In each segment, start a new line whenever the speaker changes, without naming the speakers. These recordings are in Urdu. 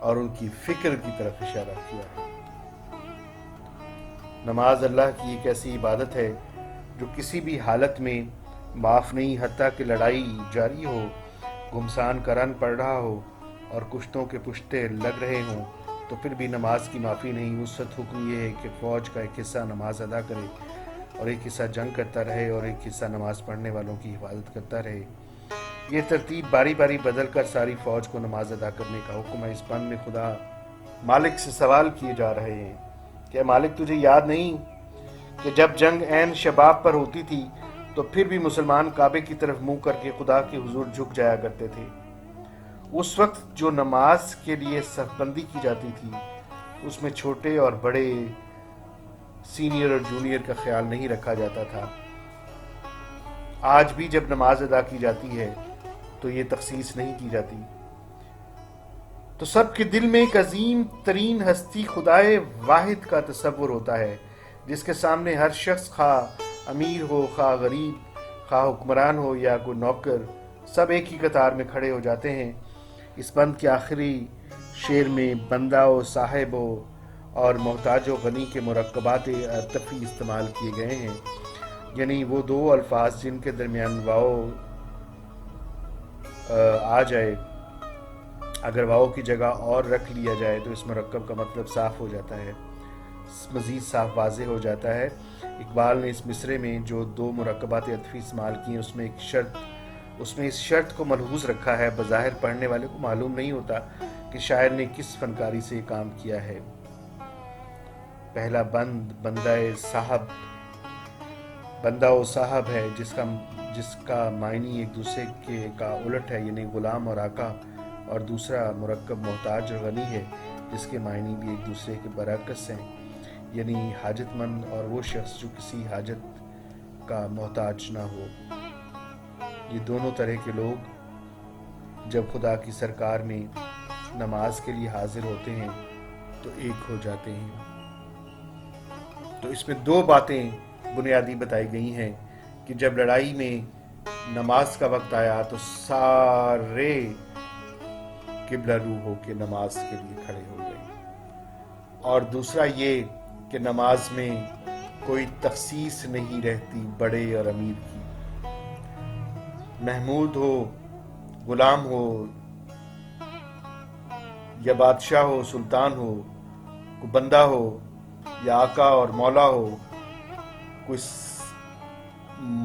اور ان کی فکر کی طرف اشارہ کیا ہے۔ نماز اللہ کی ایک ایسی عبادت ہے جو کسی بھی حالت میں معاف نہیں، حتیٰ کہ لڑائی جاری ہو، گھمسان کا رن پڑ رہا ہو اور کشتوں کے پشتے لگ رہے ہوں تو پھر بھی نماز کی معافی نہیں۔ اس وقت حکم یہ ہے کہ فوج کا ایک حصہ نماز ادا کرے اور ایک حصہ جنگ کرتا رہے اور ایک حصہ نماز پڑھنے والوں کی حفاظت کرتا رہے۔ یہ ترتیب باری باری بدل کر ساری فوج کو نماز ادا کرنے کا حکم ہے۔ اس بند میں خدا مالک سے سوال کیے جا رہے ہیں کہ مالک تجھے یاد نہیں کہ جب جنگ عین شباب پر ہوتی تھی تو پھر بھی مسلمان کعبے کی طرف منہ کر کے خدا کے حضور جھک جایا کرتے تھے۔ اس وقت جو نماز کے لیے صف بندی کی جاتی تھی اس میں چھوٹے اور بڑے، سینئر اور جونیئر کا خیال نہیں رکھا جاتا تھا۔ آج بھی جب نماز ادا کی جاتی ہے تو یہ تخصیص نہیں کی جاتی، تو سب کے دل میں ایک عظیم ترین ہستی خدائے واحد کا تصور ہوتا ہے جس کے سامنے ہر شخص، خواہ امیر ہو خواہ غریب، خواہ حکمران ہو یا کوئی نوکر، سب ایک ہی قطار میں کھڑے ہو جاتے ہیں۔ اس بند کے آخری شعر میں بندہ و صاحب و اور محتاج و غنی کے مرکبات عطفی استعمال کیے گئے ہیں، یعنی وہ دو الفاظ جن کے درمیان واو آ جائے، اگر واو کی جگہ اور رکھ لیا جائے تو اس مرکب کا مطلب صاف ہو جاتا ہے، مزید صاف واضح ہو جاتا ہے۔ اقبال نے اس مصرے میں جو دو مرکبات عطفی استعمال کی ہیں اس میں اس شرط کو ملحوظ رکھا ہے، بظاہر پڑھنے والے کو معلوم نہیں ہوتا کہ شاعر نے کس فنکاری سے یہ کام کیا ہے۔ پہلا بند بندہ و صاحب ہے جس کا معنی ایک دوسرے کے کا الٹ ہے، یعنی غلام اور آقا، اور دوسرا مرکب محتاج اور غنی ہے جس کے معنی بھی ایک دوسرے کے برعکس ہیں، یعنی حاجت مند اور وہ شخص جو کسی حاجت کا محتاج نہ ہو۔ یہ دونوں طرح کے لوگ جب خدا کی سرکار میں نماز کے لیے حاضر ہوتے ہیں تو ایک ہو جاتے ہیں۔ تو اس میں دو باتیں بنیادی بتائی گئی ہیں کہ جب لڑائی میں نماز کا وقت آیا تو سارے قبلہ رو ہو کے نماز کے لیے کھڑے ہو گئے، اور دوسرا یہ کہ نماز میں کوئی تخصیص نہیں رہتی بڑے اور امیر کی، محمود ہو، غلام ہو یا بادشاہ ہو، سلطان ہو، کوئی بندہ ہو یا آقا اور مولا ہو، کوئی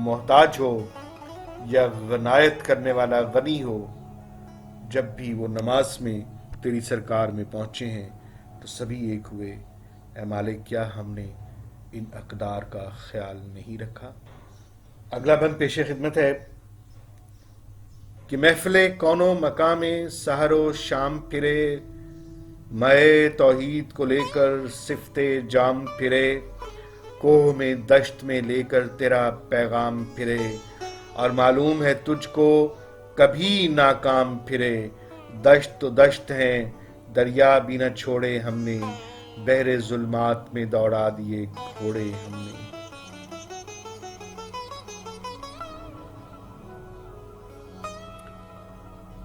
محتاج ہو یا غنایت کرنے والا غنی ہو، جب بھی وہ نماز میں تیری سرکار میں پہنچے ہیں تو سبھی ایک ہوئے۔ اے مالک، کیا ہم نے ان اقدار کا خیال نہیں رکھا؟ اگلا بند پیش خدمت ہے کہ محفل کون و مقام سحر و شام پھرے، مے توحید کو لے کر صفت جام پھرے، کوہ میں دشت میں لے کر تیرا پیغام پھرے، اور معلوم ہے تجھ کو کبھی ناکام پھرے، دشت تو دشت ہیں دریا بھی نہ چھوڑے ہم نے، بحر ظلمات میں دوڑا دیے گھوڑے ہم نے۔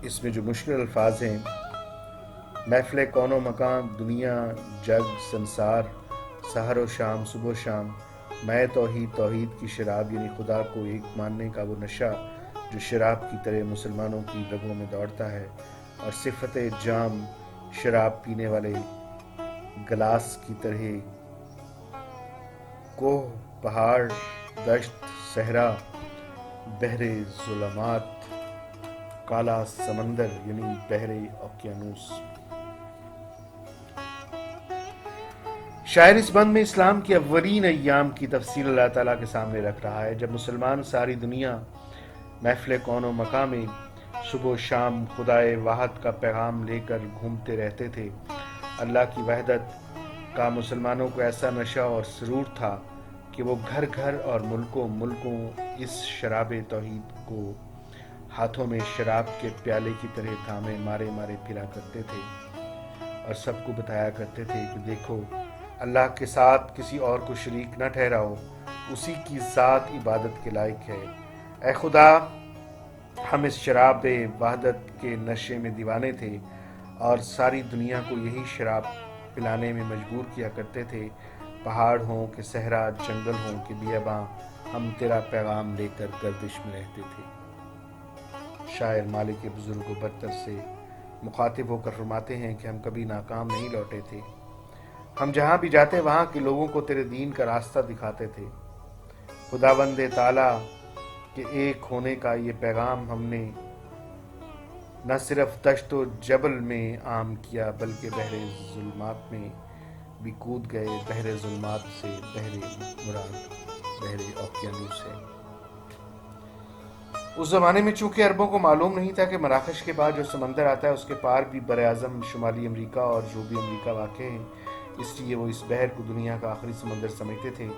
اس میں جو مشکل الفاظ ہیں، محفل کون و مکان، دنیا، جگ، سنسار، سحر و شام، صبح و شام، میں توحید کی شراب، یعنی خدا کو ایک ماننے کا وہ نشہ جو شراب کی طرح مسلمانوں کی رگوں میں دوڑتا ہے، اور صفت جام، شراب پینے والے گلاس کی طرح، کوہ، پہاڑ، دشت، صحرا، بحر ظلمات، کالا سمندر یعنی بحر اوقیانوس۔ شاعر اس بند میں اسلام کے اولین ایام کی تفصیل اللہ تعالیٰ کے سامنے رکھ رہا ہے، جب مسلمان ساری دنیا محفل کون و مقام میں صبح و شام خدائے واحد کا پیغام لے کر گھومتے رہتے تھے۔ اللہ کی وحدت کا مسلمانوں کو ایسا نشہ اور سرور تھا کہ وہ گھر گھر اور ملکوں اس شراب توحید کو ہاتھوں میں شراب کے پیالے کی طرح تھامے مارے پھرا کرتے تھے، اور سب کو بتایا کرتے تھے کہ دیکھو، اللہ کے ساتھ کسی اور کو شریک نہ ٹھہراؤ، اسی کی ذات عبادت کے لائق ہے۔ اے خدا، ہم اس شراب وحدت کے نشے میں دیوانے تھے اور ساری دنیا کو یہی شراب پلانے میں مجبور کیا کرتے تھے، پہاڑ ہوں کہ صحرا، جنگل ہوں کہ بیاباں، ہم تیرا پیغام لے کر گردش میں رہتے تھے۔ شاعر مالک بزرگ و برتر سے مخاطب ہو کر فرماتے ہیں کہ ہم کبھی ناکام نہیں لوٹے تھے، ہم جہاں بھی جاتے وہاں کے لوگوں کو تیرے دین کا راستہ دکھاتے تھے۔ خداوند تعالیٰ کے ایک ہونے کا یہ پیغام ہم نے نہ صرف دشت و جبل میں عام کیا بلکہ بحر ظلمات میں بھی کود گئے۔ بحر ظلمات سے بحر مراد بحر اوقیانوس ہے۔ اس زمانے میں چونکہ عربوں کو معلوم نہیں تھا کہ مراکش کے بعد جو سمندر آتا ہے اس کے پار بھی بر اعظم شمالی امریکہ اور جنوبی امریکہ واقع ہیں، اس لیے وہ اس بحر کو دنیا کا آخری سمندر سمجھتے تھے۔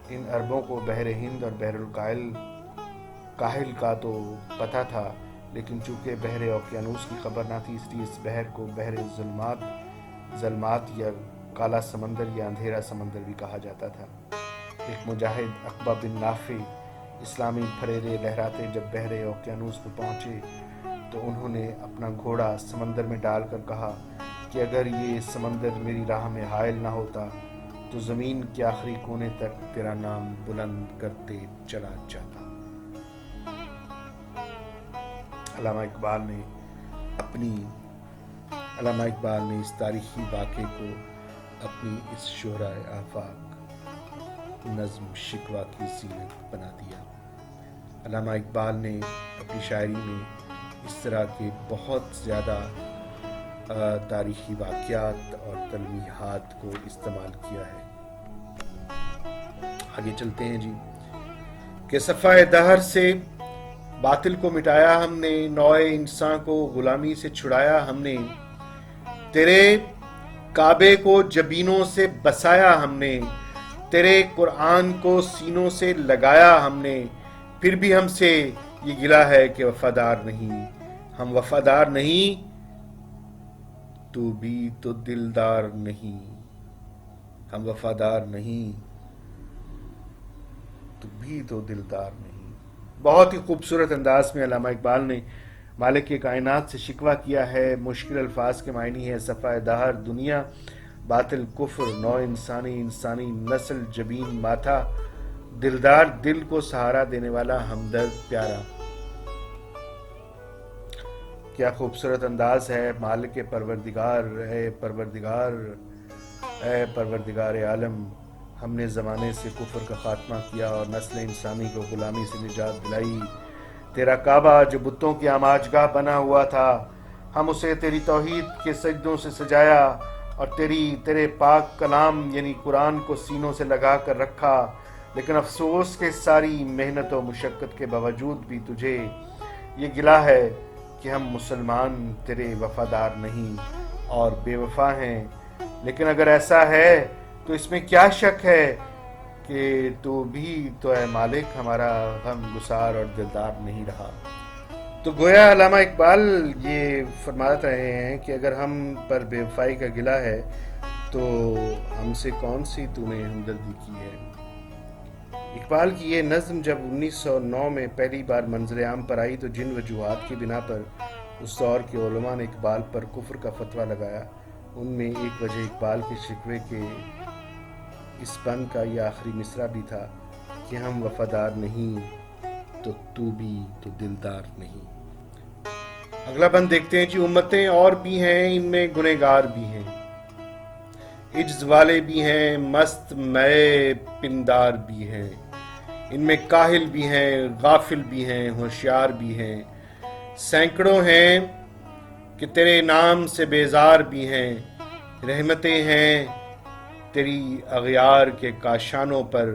ان عربوں کو بحر ہند اور بحر الکاہل کا تو پتہ تھا، لیکن چونکہ بحر اوقیانوس کی خبر نہ تھی، اس لیے اس بحر کو بحر ظلمات یا کالا سمندر یا اندھیرا سمندر بھی کہا جاتا تھا۔ ایک مجاہد عقبہ بن نافع اسلامی پھریرے لہراتے جب بحر اوقیانوس میں پہنچے تو انہوں نے اپنا گھوڑا سمندر میں ڈال کر کہا کہ اگر یہ سمندر میری راہ میں حائل نہ ہوتا تو زمین کے آخری کونے تک تیرا نام بلند کرتے چلا جاتا۔ علامہ اقبال نے اس تاریخی واقعے کو اپنی اس شہرائے آفاق نظم شکوہ کی زینت بنا دیا۔ علامہ اقبال نے اپنی شاعری میں اس طرح کے بہت زیادہ تاریخی واقعات اور تلمیحات کو استعمال کیا ہے۔ آگے چلتے ہیں جی کہ صفحہ دہر سے باطل کو مٹایا ہم نے، نوع انسان کو غلامی سے چھڑایا ہم نے، تیرے کعبے کو جبینوں سے بسایا ہم نے، تیرے قرآن کو سینوں سے لگایا ہم نے، پھر بھی ہم سے یہ گلہ ہے کہ وفادار نہیں، ہم وفادار نہیں تو بھی تو دلدار نہیں، ہم وفادار نہیں تو بھی تو دلدار نہیں۔ بہت ہی خوبصورت انداز میں علامہ اقبال نے مالک کائنات سے شکوہ کیا ہے۔ مشکل الفاظ کے معنی ہے صفحہ دہر، دنیا، باطل کفر، نوع انسانی نسل، جبین ماتھا، دلدار دل کو سہارا دینے والا، ہمدرد پیارا۔ کیا خوبصورت انداز ہے۔ مالک پروردگار، اے پروردگار عالم، ہم نے زمانے سے کفر کا خاتمہ کیا اور نسل انسانی کو غلامی سے نجات دلائی۔ تیرا کعبہ جو بتوں کی آماجگاہ بنا ہوا تھا، ہم اسے تیری توحید کے سجدوں سے سجایا اور تیرے پاک کلام یعنی قرآن کو سینوں سے لگا کر رکھا، لیکن افسوس کہ ساری محنت و مشقت کے باوجود بھی تجھے یہ گلہ ہے کہ ہم مسلمان تیرے وفادار نہیں اور بے وفا ہیں۔ لیکن اگر ایسا ہے تو اس میں کیا شک ہے کہ تو بھی تو اے مالک ہمارا غم گسار اور دلدار نہیں رہا۔ تو گویا علامہ اقبال یہ فرمات رہے ہیں کہ اگر ہم پر بے وفائی کا گلہ ہے تو ہم سے کون سی تو نے ہمدردی کی ہے۔ اقبال کی یہ نظم جب 1909 میں پہلی بار منظر عام پر آئی تو جن وجوہات کی بنا پر اس دور کے علماء نے اقبال پر کفر کا فتویٰ لگایا، ان میں ایک وجہ اقبال کے شکوے کے اس بند کا یہ آخری مصرع بھی تھا کہ ہم وفادار نہیں تو بھی تو دلدار نہیں۔ اگلا بند دیکھتے ہیں جی۔ امتیں اور بھی ہیں، ان میں گنہگار بھی ہیں، عجز والے بھی ہیں، مست مئے پندار بھی ہیں، ان میں کاہل بھی ہیں، غافل بھی ہیں، ہوشیار بھی ہیں، سینکڑوں ہیں کہ تیرے نام سے بیزار بھی ہیں، رحمتیں ہیں تیری اغیار کے کاشانوں پر،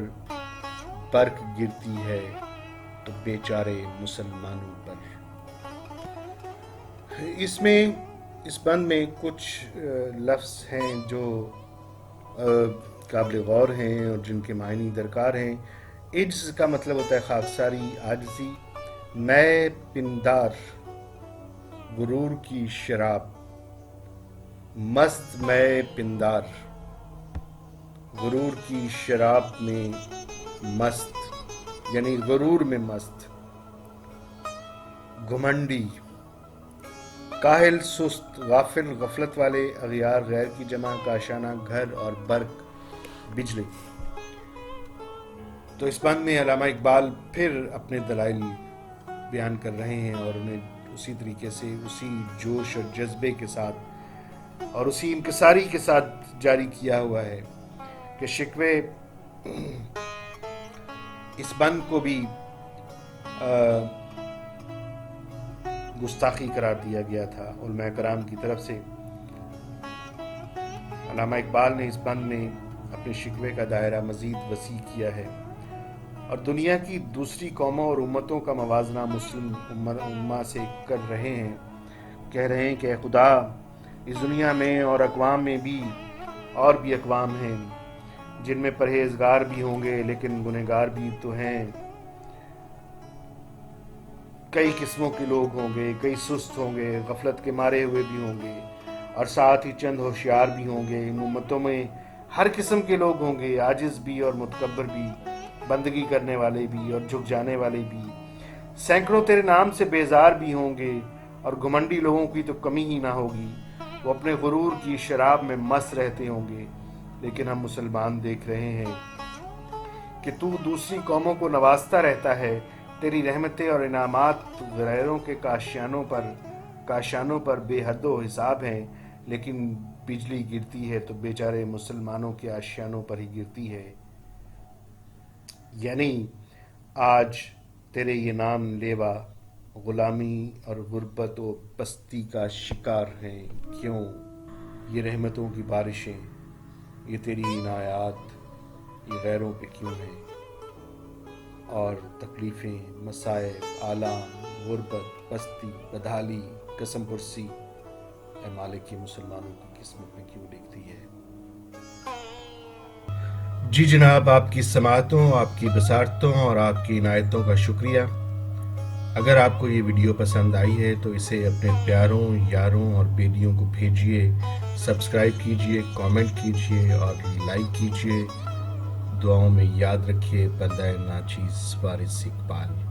برق گرتی ہے تو بیچارے مسلمانوں پر۔ اس بند میں کچھ لفظ ہیں جو قابل غور ہیں اور جن کے معنی درکار ہیں۔ عجز کا مطلب ہوتا ہے خاکساری، عاجزی۔ میں پندار، غرور کی شراب، مست میں پندار، غرور کی شراب میں مست یعنی غرور میں مست، گھمنڈی، کاہل سست غافل غفلت والے اغیار غیر کی جمع کاشانہ گھر اور برق بجلی۔ تو اس بند میں علامہ اقبال پھر اپنے دلائل بیان کر رہے ہیں اور انہیں اسی طریقے سے اسی جوش اور جذبے کے ساتھ اور اسی انکساری کے ساتھ جاری کیا ہوا ہے کہ شکوے اس بند کو بھی گستاخی قرار دیا گیا تھا علماء کرام کی طرف سے۔ علامہ اقبال نے اس بند میں اپنے شکوے کا دائرہ مزید وسیع کیا ہے اور دنیا کی دوسری قوموں اور امتوں کا موازنہ مسلم امہ سے کر رہے ہیں، کہہ رہے ہیں کہ اے خدا، اس دنیا میں اور اقوام میں بھی اور بھی اقوام ہیں جن میں پرہیزگار بھی ہوں گے لیکن گنہگار بھی تو ہیں، کئی قسموں کے لوگ ہوں گے، کئی سست ہوں گے، غفلت کے مارے ہوئے بھی ہوں گے اور ساتھ ہی چند ہوشیار بھی ہوں گے۔ ان امتوں میں ہر قسم کے لوگ ہوں گے، عاجز بھی اور متکبر بھی، بندگی کرنے والے بھی اور جھک جانے والے بھی، سینکڑوں تیرے نام سے بیزار بھی ہوں گے اور گھمنڈی لوگوں کی تو کمی ہی نہ ہوگی، وہ اپنے غرور کی شراب میں مست رہتے ہوں گے۔ لیکن ہم مسلمان دیکھ رہے ہیں کہ تو دوسری قوموں کو نوازتا رہتا ہے، تیری رحمتیں اور انعامات غیروں کے کاشانوں پر بے حد و حساب ہیں، لیکن بجلی گرتی ہے تو بیچارے مسلمانوں کے آشیانوں پر ہی گرتی ہے۔ یعنی آج تیرے یہ نام لیوا غلامی اور غربت و پستی کا شکار ہیں، کیوں؟ یہ رحمتوں کی بارشیں، یہ تیری عنایات، یہ غیروں پہ کیوں ہیں؟ اور تکلیفیں، مصائب، آلام، غربت، پستی، بدحالی، قسم پرسی، اے مالک، یہ مسلمانوں کی قسمت میں کیوں لکھتی ہے؟ جی جناب، آپ کی سماعتوں، آپ کی بصارتوں اور آپ کی عنایتوں کا شکریہ۔ اگر آپ کو یہ ویڈیو پسند آئی ہے تو اسے اپنے پیاروں، یاروں اور بیلیوں کو بھیجیے، سبسکرائب کیجیے، کامنٹ کیجیے اور لائک کیجیے۔ دعاؤں میں یاد رکھیے، پردہ ناچیز وارث اقبال۔